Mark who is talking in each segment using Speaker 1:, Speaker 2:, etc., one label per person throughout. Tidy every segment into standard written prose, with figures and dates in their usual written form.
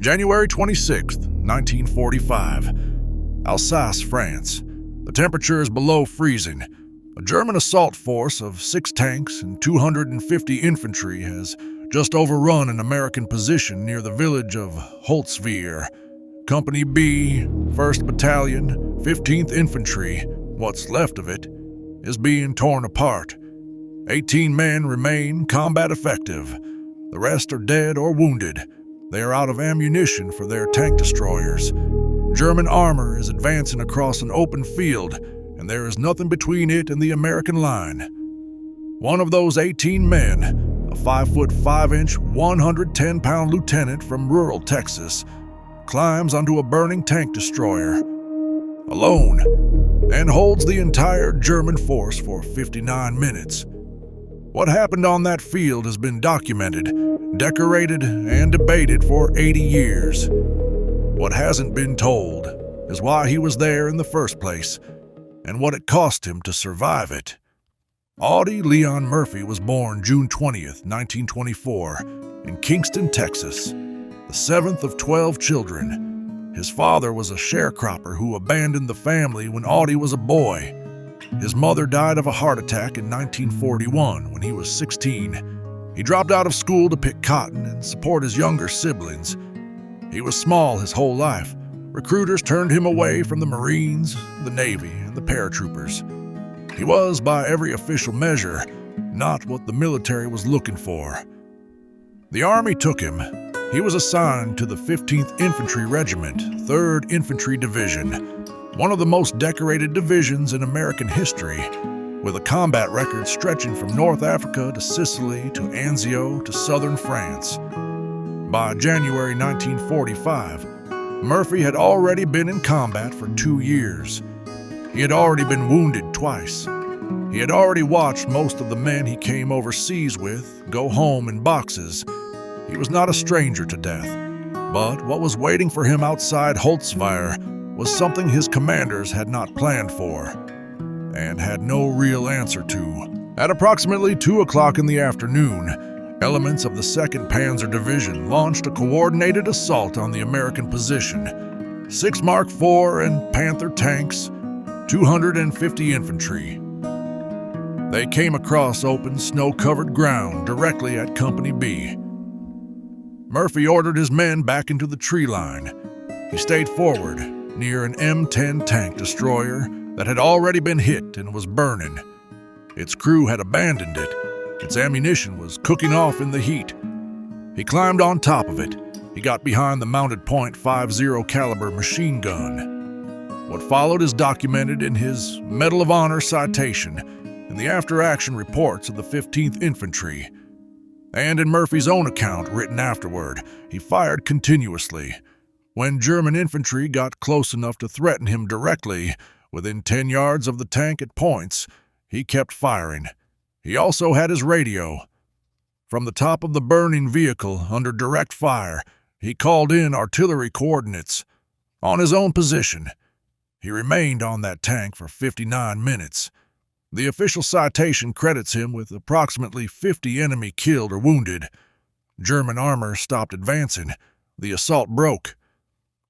Speaker 1: January 26, 1945. Alsace, France. The temperature is below freezing. A German assault force of 6 tanks and 250 infantry has just overrun an American position near the village of Holtzwihr. Company B, 1st Battalion, 15th Infantry, what's left of it, is being torn apart. 18 men remain combat effective. The rest are dead or wounded. They are out of ammunition for their tank destroyers. German armor is advancing across an open field, and there is nothing between it and the American line. One of those 18 men, a 5-foot 5-inch, 110-pound lieutenant from rural Texas, climbs onto a burning tank destroyer, alone, and holds the entire German force for 59 minutes. What happened on that field has been documented, decorated, and debated for 80 years. What hasn't been told is why he was there in the first place, and what it cost him to survive it. Audie Leon Murphy was born June 20th, 1924, in Kingston, Texas, the 7th of 12 children. His father was a sharecropper who abandoned the family when Audie was a boy. His mother died of a heart attack in 1941 when he was 16. He dropped out of school to pick cotton and support his younger siblings. He was small his whole life. Recruiters turned him away from the Marines, the Navy, and the paratroopers. He was, by every official measure, not what the military was looking for. The Army took him. He was assigned to the 15th Infantry Regiment, 3rd Infantry Division, one of the most decorated divisions in American history, with a combat record stretching from North Africa to Sicily to Anzio to southern France. By January 1945, Murphy had already been in combat for 2 years. He had already been wounded twice. He had already watched most of the men he came overseas with go home in boxes. He was not a stranger to death, but what was waiting for him outside Holtzwihr was something his commanders had not planned for, and had no real answer to. At approximately 2 o'clock in the afternoon, elements of the 2nd Panzer Division launched a coordinated assault on the American position. 6 Mark IV and Panther tanks, 250 infantry. They came across open, snow-covered ground directly at Company B. Murphy ordered his men back into the tree line. He stayed forward, near an M10 tank destroyer that had already been hit and was burning. Its crew had abandoned it. Its ammunition was cooking off in the heat. He climbed on top of it. He got behind the mounted .50 caliber machine gun. What followed is documented in his Medal of Honor citation, in the after-action reports of the 15th Infantry, and in Murphy's own account written afterward. He fired continuously. When German infantry got close enough to threaten him directly, within 10 yards of the tank at points, he kept firing. He also had his radio. From the top of the burning vehicle, under direct fire, he called in artillery coordinates. On his own position, he remained on that tank for 59 minutes. The official citation credits him with approximately 50 enemy killed or wounded. German armor stopped advancing. The assault broke.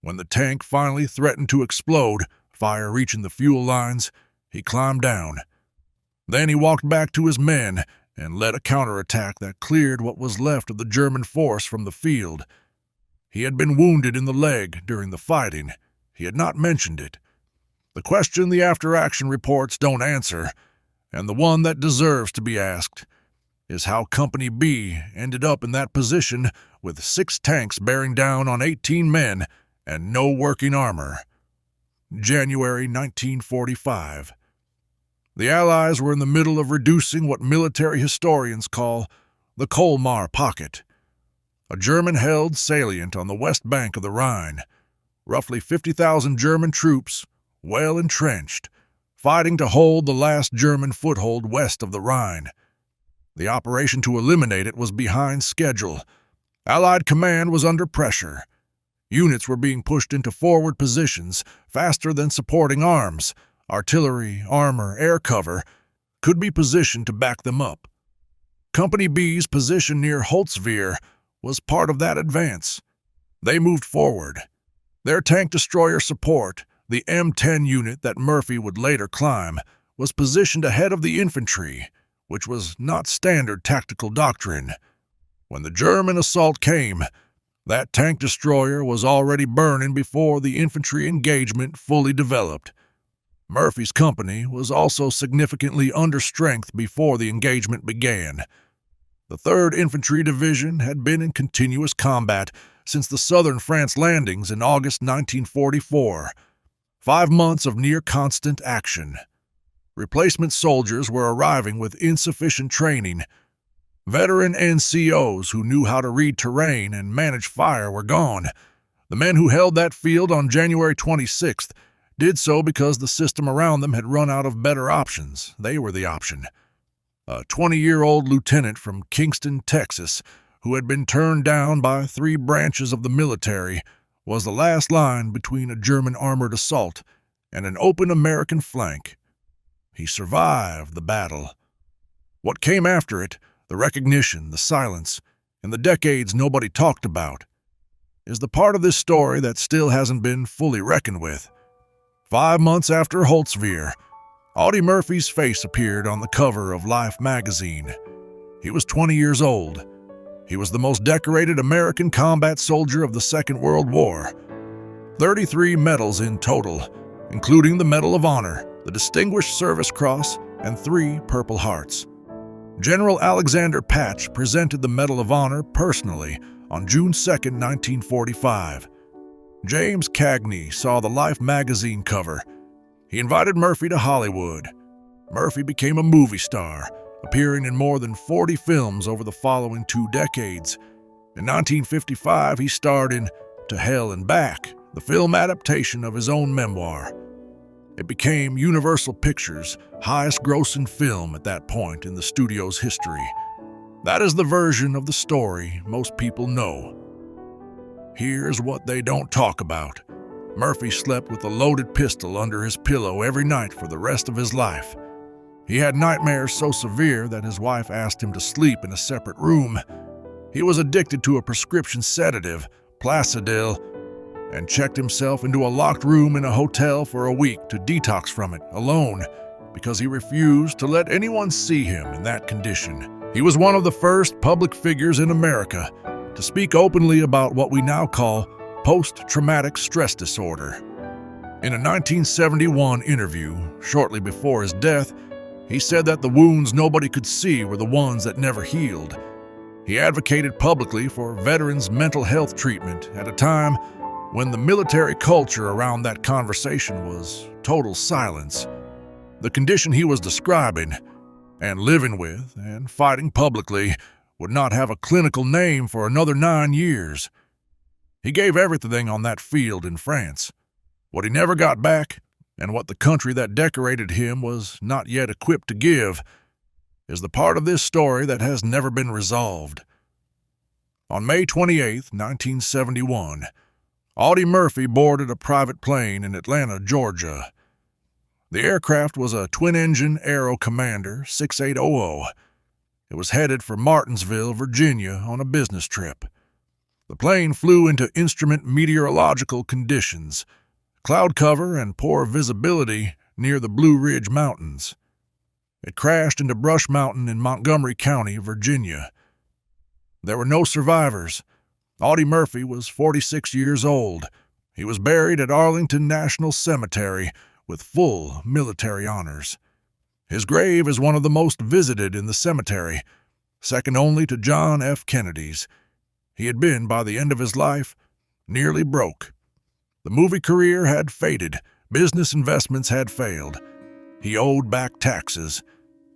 Speaker 1: When the tank finally threatened to explode, fire reaching the fuel lines, he climbed down. Then he walked back to his men and led a counterattack that cleared what was left of the German force from the field. He had been wounded in the leg during the fighting. He had not mentioned it. The question the after-action reports don't answer, and the one that deserves to be asked, is how Company B ended up in that position with 6 tanks bearing down on 18 men and no working armor. January 1945. The Allies were in the middle of reducing what military historians call the Colmar Pocket, a German-held salient on the west bank of the Rhine. Roughly 50,000 German troops, well entrenched, fighting to hold the last German foothold west of the Rhine. The operation to eliminate it was behind schedule. Allied command was under pressure. Units were being pushed into forward positions faster than supporting arms. Artillery, armor, air cover could be positioned to back them up. Company B's position near Holtzwihr was part of that advance. They moved forward. Their tank destroyer support, the M10 unit that Murphy would later climb, was positioned ahead of the infantry, which was not standard tactical doctrine. When the German assault came, that tank destroyer was already burning before the infantry engagement fully developed. Murphy's company was also significantly under strength before the engagement began. The 3rd Infantry Division had been in continuous combat since the southern France landings in August 1944. 5 months of near-constant action. Replacement soldiers were arriving with insufficient training. Veteran NCOs who knew how to read terrain and manage fire were gone. The men who held that field on January 26th did so because the system around them had run out of better options. They were the option. A 20-year-old lieutenant from Kingston, Texas, who had been turned down by 3 branches of the military, was the last line between a German armored assault and an open American flank. He survived the battle. What came after it, the recognition, the silence, and the decades nobody talked about, is the part of this story that still hasn't been fully reckoned with. 5 months after Holtzwihr, Audie Murphy's face appeared on the cover of Life magazine. He was 20 years old. He was the most decorated American combat soldier of the Second World War. 33 medals in total, including the Medal of Honor, the Distinguished Service Cross, and 3 Purple Hearts. General Alexander Patch presented the Medal of Honor personally on June 2, 1945. James Cagney saw the Life magazine cover. He invited Murphy to Hollywood. Murphy became a movie star, appearing in more than 40 films over the following 2 decades. In 1955, he starred in To Hell and Back, the film adaptation of his own memoir. It became Universal Pictures' highest-grossing film at that point in the studio's history. That is the version of the story most people know. Here's what they don't talk about. Murphy slept with a loaded pistol under his pillow every night for the rest of his life. He had nightmares so severe that his wife asked him to sleep in a separate room. He was addicted to a prescription sedative, Placidil, and checked himself into a locked room in a hotel for a week to detox from it, alone, because he refused to let anyone see him in that condition. He was one of the first public figures in America to speak openly about what we now call post-traumatic stress disorder. In a 1971 interview, shortly before his death, he said that the wounds nobody could see were the ones that never healed. He advocated publicly for veterans' mental health treatment at a time when the military culture around that conversation was total silence. The condition he was describing, and living with, and fighting publicly, would not have a clinical name for another 9 years. He gave everything on that field in France. What he never got back, and what the country that decorated him was not yet equipped to give, is the part of this story that has never been resolved. On May 28, 1971, Audie Murphy boarded a private plane in Atlanta, Georgia. The aircraft was a twin-engine Aero Commander 6800. It was headed for Martinsville, Virginia, on a business trip. The plane flew into instrument meteorological conditions, cloud cover and poor visibility near the Blue Ridge Mountains. It crashed into Brush Mountain in Montgomery County, Virginia. There were no survivors. Audie Murphy was 46 years old. He was buried at Arlington National Cemetery with full military honors. His grave is one of the most visited in the cemetery, second only to John F. Kennedy's. He had been, by the end of his life, nearly broke. The movie career had faded. Business investments had failed. He owed back taxes.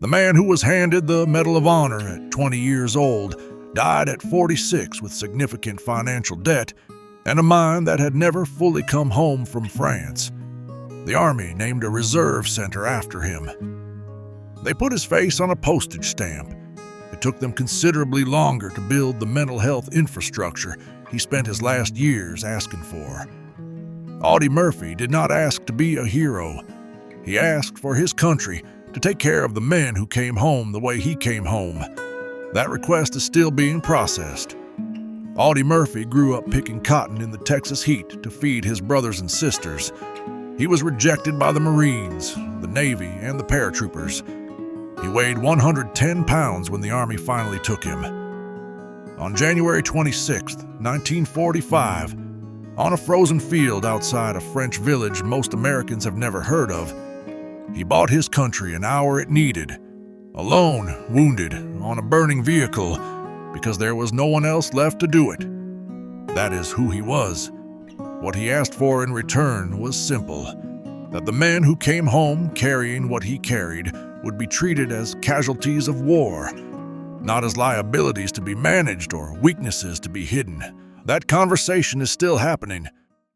Speaker 1: The man who was handed the Medal of Honor at 20 years old died at 46 with significant financial debt and a mind that had never fully come home from France. The Army named a reserve center after him. They put his face on a postage stamp. It took them considerably longer to build the mental health infrastructure he spent his last years asking for. Audie Murphy did not ask to be a hero. He asked for his country to take care of the men who came home the way he came home. That request is still being processed. Audie Murphy grew up picking cotton in the Texas heat to feed his brothers and sisters. He was rejected by the Marines, the Navy, and the paratroopers. He weighed 110 pounds when the Army finally took him. On January 26, 1945, on a frozen field outside a French village most Americans have never heard of, he bought his country an hour it needed, alone, wounded, on a burning vehicle, because there was no one else left to do it. That is who he was. What he asked for in return was simple: that the men who came home carrying what he carried would be treated as casualties of war, not as liabilities to be managed or weaknesses to be hidden. That conversation is still happening.